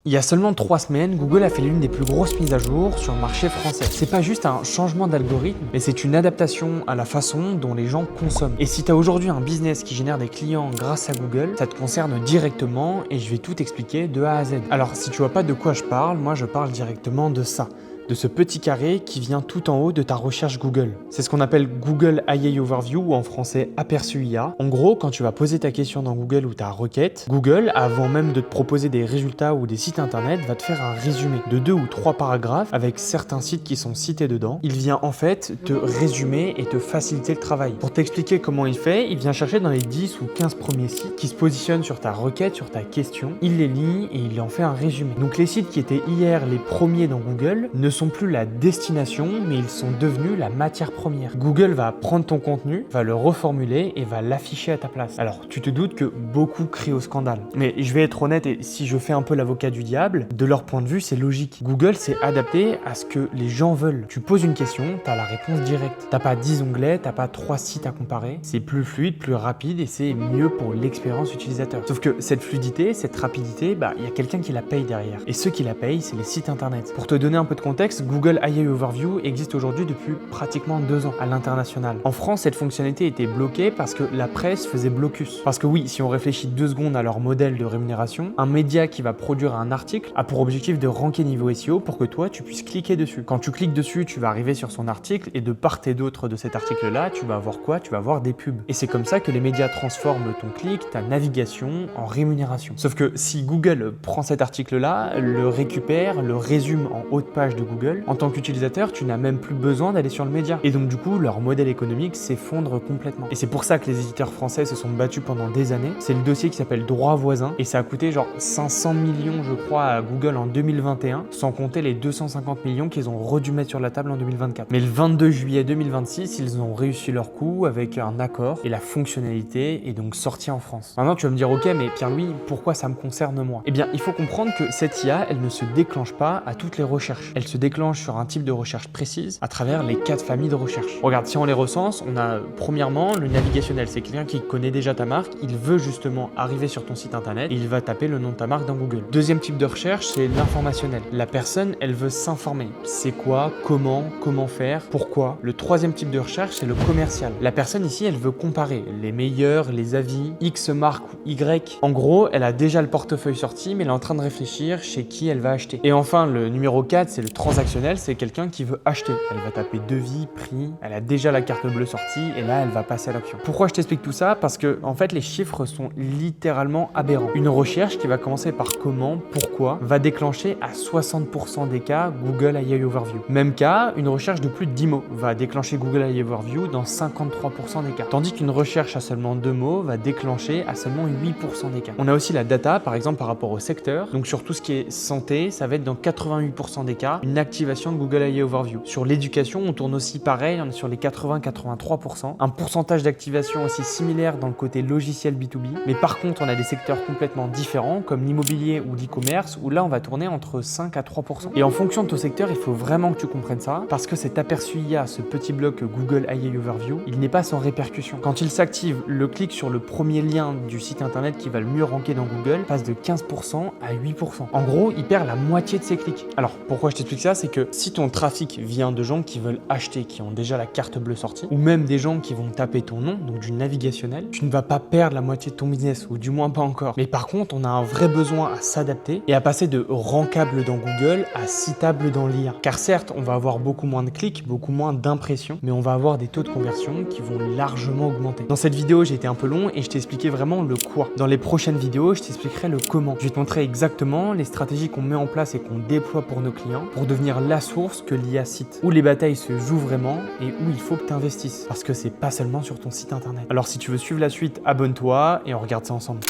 Il y a seulement 3 semaines, Google a fait l'une des plus grosses mises à jour sur le marché français. C'est pas juste un changement d'algorithme, mais c'est une adaptation à la façon dont les gens consomment. Et si tu as aujourd'hui un business qui génère des clients grâce à Google, ça te concerne directement et je vais tout expliquer de A à Z. Alors si tu vois pas de quoi je parle, moi je parle directement de ça. De ce petit carré qui vient tout en haut de ta recherche Google. C'est ce qu'on appelle Google AI Overview ou en français aperçu IA. En gros, quand tu vas poser ta question dans Google ou ta requête, Google, avant même de te proposer des résultats ou des sites internet, va te faire un résumé de 2 ou 3 paragraphes avec certains sites qui sont cités dedans. Il vient en fait te résumer et te faciliter le travail. Pour t'expliquer comment il fait, il vient chercher dans les 10 ou 15 premiers sites qui se positionnent sur ta requête, sur ta question. Il les lit et il en fait un résumé. Donc les sites qui étaient hier les premiers dans Google ne sont plus la destination, mais ils sont devenus la matière première. Google va prendre ton contenu, va le reformuler et va l'afficher à ta place. Alors, tu te doutes que beaucoup crient au scandale. Mais je vais être honnête et si je fais un peu l'avocat du diable, de leur point de vue, c'est logique. Google s'est adapté à ce que les gens veulent. Tu poses une question, tu as la réponse directe. T'as pas 10 onglets, t'as pas 3 sites à comparer. C'est plus fluide, plus rapide et c'est mieux pour l'expérience utilisateur. Sauf que cette fluidité, cette rapidité, il y a quelqu'un qui la paye derrière. Et ceux qui la payent, c'est les sites internet. Pour te donner un peu de contexte, Google AI Overview existe aujourd'hui depuis pratiquement 2 ans à l'international. En France, cette fonctionnalité était bloquée parce que la presse faisait blocus. Parce que oui, si on réfléchit 2 secondes à leur modèle de rémunération, un média qui va produire un article a pour objectif de ranker niveau SEO pour que toi, tu puisses cliquer dessus. Quand tu cliques dessus, tu vas arriver sur son article et de part et d'autre de cet article-là, tu vas avoir quoi? Tu vas avoir des pubs. Et c'est comme ça que les médias transforment ton clic, ta navigation en rémunération. Sauf que si Google prend cet article-là, le récupère, le résume en haut de page de Google, en tant qu'utilisateur, tu n'as même plus besoin d'aller sur le média. Et donc du coup, leur modèle économique s'effondre complètement. Et c'est pour ça que les éditeurs français se sont battus pendant des années. C'est le dossier qui s'appelle droit voisin et ça a coûté genre 500 millions, je crois, à Google en 2021, sans compter les 250 millions qu'ils ont redû mettre sur la table en 2024. Mais le 22 juillet 2026, ils ont réussi leur coup avec un accord et la fonctionnalité est donc sortie en France. Maintenant, tu vas me dire, ok, mais Pierre-Louis, pourquoi ça me concerne moi? Eh bien, il faut comprendre que cette IA, elle ne se déclenche pas à toutes les recherches. Elle se déclenche sur un type de recherche précise à travers les 4 familles de recherche. Regarde, si on les recense, on a premièrement le navigationnel. C'est quelqu'un qui connaît déjà ta marque, il veut justement arriver sur ton site internet et il va taper le nom de ta marque dans Google. Deuxième type de recherche, c'est l'informationnel. La personne, elle veut s'informer. C'est quoi, comment faire, pourquoi. Le troisième type de recherche, c'est le commercial. La personne ici, elle veut comparer les meilleurs, les avis, X marque ou Y. En gros, elle a déjà le portefeuille sorti, mais elle est en train de réfléchir chez qui elle va acheter. Et enfin, le numéro 4, c'est le transactionnel, c'est quelqu'un qui veut acheter. Elle va taper devis, prix, elle a déjà la carte bleue sortie et là, elle va passer à l'action. Pourquoi je t'explique tout ça? Parce que, en fait, les chiffres sont littéralement aberrants. Une recherche qui va commencer par comment, pourquoi, va déclencher à 60% des cas Google AI Overview. Même cas, une recherche de plus de 10 mots va déclencher Google AI Overview dans 53% des cas. Tandis qu'une recherche à seulement 2 mots va déclencher à seulement 8% des cas. On a aussi la data, par exemple, par rapport au secteur. Donc, sur tout ce qui est santé, ça va être dans 88% des cas une activation de Google AI Overview. Sur l'éducation, on tourne aussi pareil, on est sur les 80-83%. Un pourcentage d'activation aussi similaire dans le côté logiciel B2B. Mais par contre, on a des secteurs complètement différents comme l'immobilier ou l'e-commerce où là, on va tourner entre 5 à 3%. Et en fonction de ton secteur, il faut vraiment que tu comprennes ça parce que cet aperçu IA, ce petit bloc Google AI Overview, il n'est pas sans répercussion. Quand il s'active, le clic sur le premier lien du site internet qui va le mieux ranker dans Google passe de 15% à 8%. En gros, il perd la moitié de ses clics. Alors, pourquoi je t'explique ça? C'est que si ton trafic vient de gens qui veulent acheter, qui ont déjà la carte bleue sortie, ou même des gens qui vont taper ton nom, donc du navigationnel, tu ne vas pas perdre la moitié de ton business, ou du moins pas encore. Mais par contre, on a un vrai besoin à s'adapter et à passer de rankable dans Google à citable dans l'IA. Car certes, on va avoir beaucoup moins de clics, beaucoup moins d'impressions, mais on va avoir des taux de conversion qui vont largement augmenter. Dans cette vidéo, j'ai été un peu long et je t'ai expliqué vraiment le quoi. Dans les prochaines vidéos, je t'expliquerai le comment. Je vais te montrer exactement les stratégies qu'on met en place et qu'on déploie pour nos clients pour devenir la source que l'IA cite, où les batailles se jouent vraiment et où il faut que tu investisses parce que c'est pas seulement sur ton site internet. Alors si tu veux suivre la suite, abonne-toi et on regarde ça ensemble.